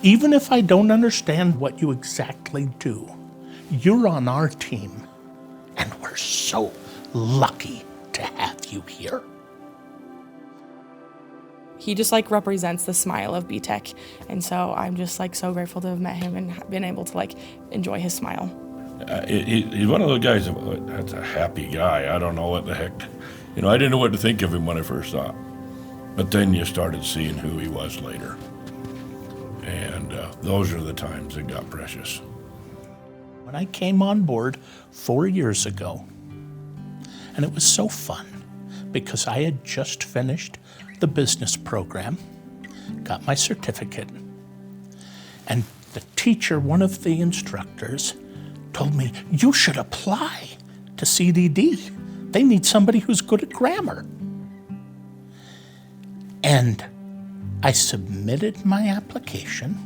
Even if I don't understand what you exactly do, you're on our team, and we're so lucky to have you here. He just like represents the smile of B-Tech, and so I'm just like so grateful to have met him and been able to like enjoy his smile. He's one of those guys that's a happy guy. I don't know what the heck. You know, I didn't know what to think of him when I first saw him. But then you started seeing who he was later. And those are the times that got precious. When I came on board 4 years ago, and it was so fun because I had just finished the business program, got my certificate, and the teacher, one of the instructors, told me, you should apply to CDD. They need somebody who's good at grammar. And I submitted my application,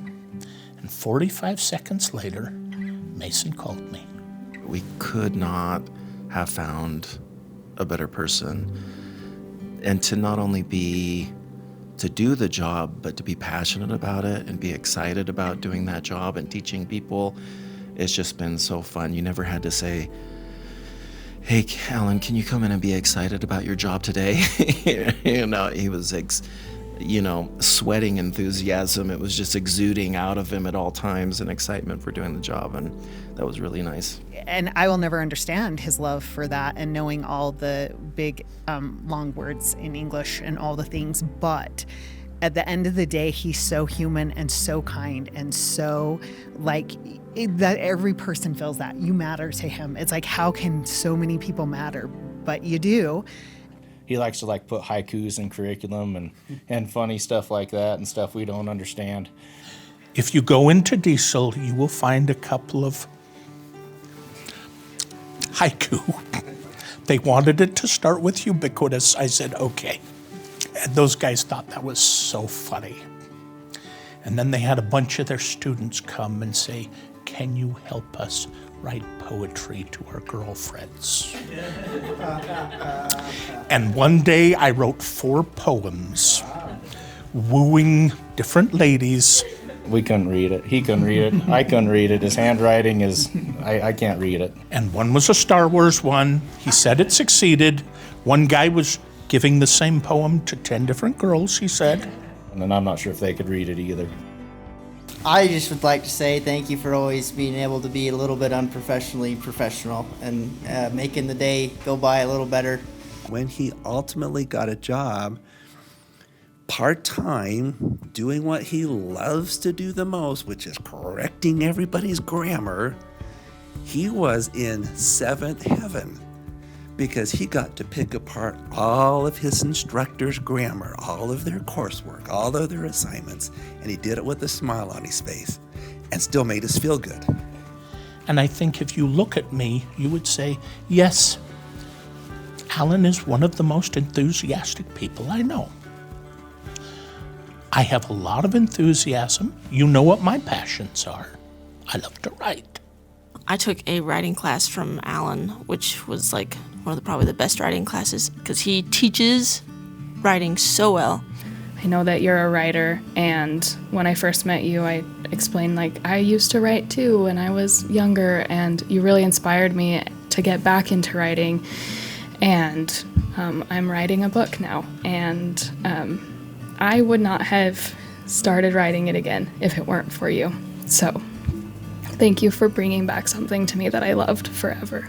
and 45 seconds later, Mason called me. We could not have found a better person. And to not only to do the job, but to be passionate about it and be excited about doing that job and teaching people, it's just been so fun. You never had to say, hey, Alan, can you come in and be excited about your job today? You know, he was, sweating enthusiasm. It was just exuding out of him at all times and excitement for doing the job, and that was really nice. And I will never understand his love for that and knowing all the big, long words in English and all the things, but at the end of the day, he's so human and so kind and so that every person feels that you matter to him. It's like, how can so many people matter? But you do. He likes to put haikus in curriculum and funny stuff like that and stuff we don't understand. If you go into Diesel, you will find a couple of haiku. They wanted it to start with ubiquitous. I said, okay. And those guys thought that was so funny. And then they had a bunch of their students come and say, can you help us write poetry to our girlfriends? And one day I wrote 4 poems wooing different ladies. We couldn't read it. He couldn't read it. I couldn't read it. His handwriting is, I can't read it. And one was a Star Wars one. He said it succeeded. One guy was giving the same poem to 10 different girls, he said. And then I'm not sure if they could read it either. I just would like to say thank you for always being able to be a little bit unprofessionally professional and making the day go by a little better. When he ultimately got a job, part-time, doing what he loves to do the most, which is correcting everybody's grammar, he was in 7th heaven because he got to pick apart all of his instructors' grammar, all of their coursework, all of their assignments, and he did it with a smile on his face and still made us feel good. And I think if you look at me, you would say, yes, Alan is one of the most enthusiastic people I know. I have a lot of enthusiasm. You know what my passions are. I love to write. I took a writing class from Alan, which was one of probably the best writing classes because he teaches writing so well. I know that you're a writer, and when I first met you, I explained I used to write too when I was younger, and you really inspired me to get back into writing. And I'm writing a book now, and I would not have started writing it again if it weren't for you. So thank you for bringing back something to me that I loved forever.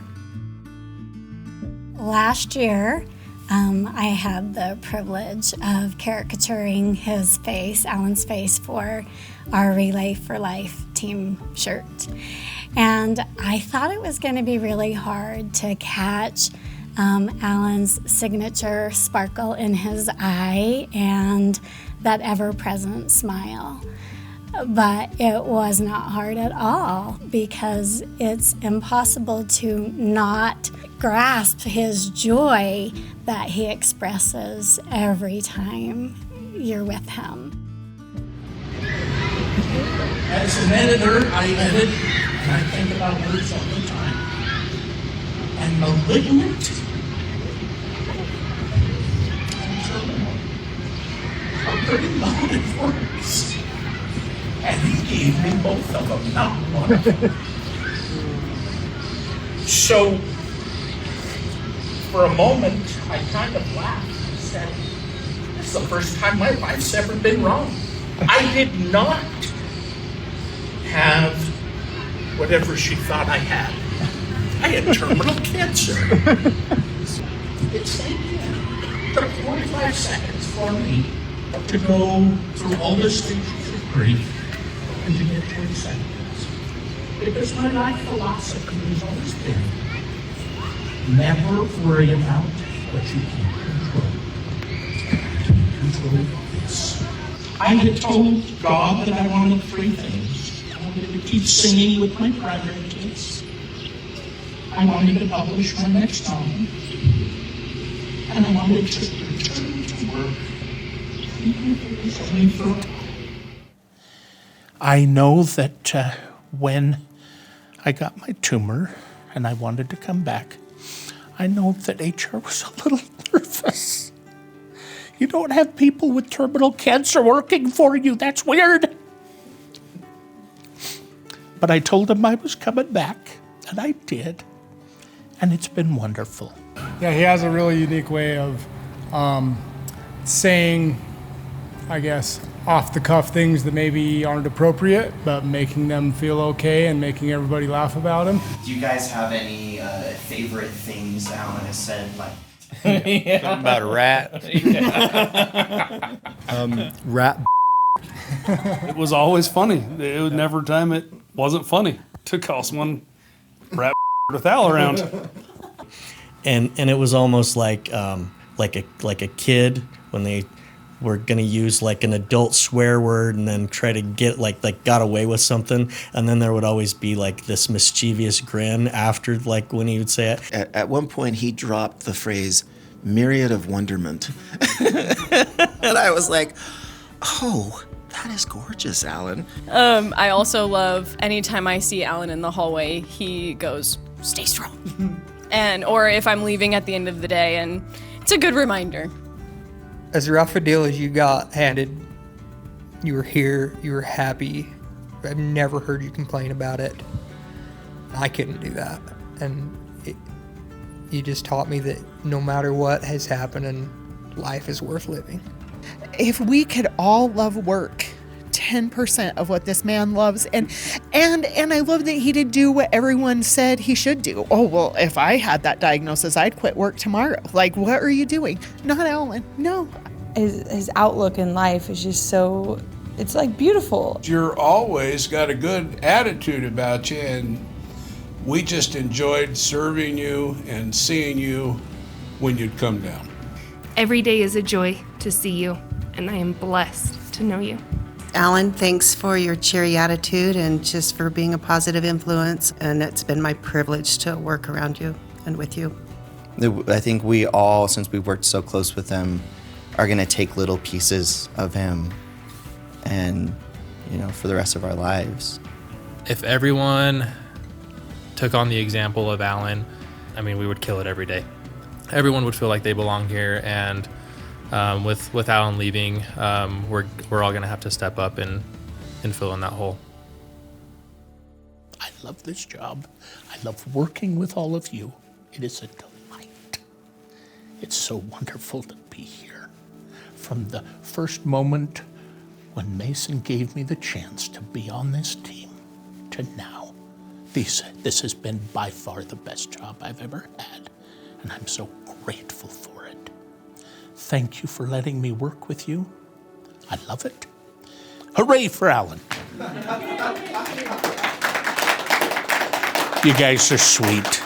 Last year, I had the privilege of caricaturing Alan's face, for our Relay for Life team shirt. And I thought it was going to be really hard to catch Alan's signature sparkle in his eye and that ever-present smile. But it was not hard at all because it's impossible to not grasp his joy that he expresses every time you're with him. As an editor, I edit and I think about words all the time. And malignant are pretty loaded words. And he mean, both of them, not one of them. So, for a moment, I kind of laughed and said, "This is the first time my wife's ever been wrong." I did not have whatever she thought I had. I had terminal cancer. It took 45 seconds for me to go through all the stages of grief and to get 20 seconds. Because my life philosophy has always been, never worry about what you can't control. Control this. I had told God that I wanted 3 things. I wanted to keep singing with my primary kids. I wanted to publish my next album. And I wanted to return to work. Even if it was only for a while. I know that when I got my tumor and I wanted to come back, I know that HR was a little nervous. You don't have people with terminal cancer working for you. That's weird. But I told them I was coming back, and I did. And it's been wonderful. Yeah, he has a really unique way of saying, I guess, off-the-cuff things that maybe aren't appropriate, but making them feel okay and making everybody laugh about him. Do you guys have any favorite things Alan has said? Like, Something about a rat. Rat. It was always funny. It was never a time it wasn't funny to call someone rat with Al around. And it was almost like a kid when they were gonna use like an adult swear word and then try to get like got away with something, and then there would always be like this mischievous grin after, like when he would say it. At one point, he dropped the phrase "Myriad of Wonderment," and I was like, "Oh, that is gorgeous, Alan." I also love anytime I see Alan in the hallway, he goes, "Stay strong," or if I'm leaving at the end of the day, and it's a good reminder. As rough a deal as you got handed, you were here, you were happy. I've never heard you complain about it. I couldn't do that. And you just taught me that no matter what has happened, and life is worth living. If we could all love work 10% of what this man loves, and I love that he did do what everyone said he should do. Oh, well, if I had that diagnosis, I'd quit work tomorrow. Like, what are you doing? Not Alan, no. His outlook in life is just so, it's like beautiful. You're always got a good attitude about you, and we just enjoyed serving you and seeing you when you'd come down. Every day is a joy to see you, and I am blessed to know you. Alan, thanks for your cheery attitude and just for being a positive influence, and it's been my privilege to work around you and with you. I think we all, since we've worked so close with him, are going to take little pieces of him and, for the rest of our lives. If everyone took on the example of Alan, we would kill it every day. Everyone would feel like they belong here, and with Alan leaving, we're all going to have to step up and fill in that hole. I love this job. I love working with all of you. It is a delight. It's so wonderful to be here. From the first moment when Mason gave me the chance to be on this team to now, this has been by far the best job I've ever had, and I'm so grateful for it. Thank you for letting me work with you. I love it. Hooray for Alan. You guys are sweet.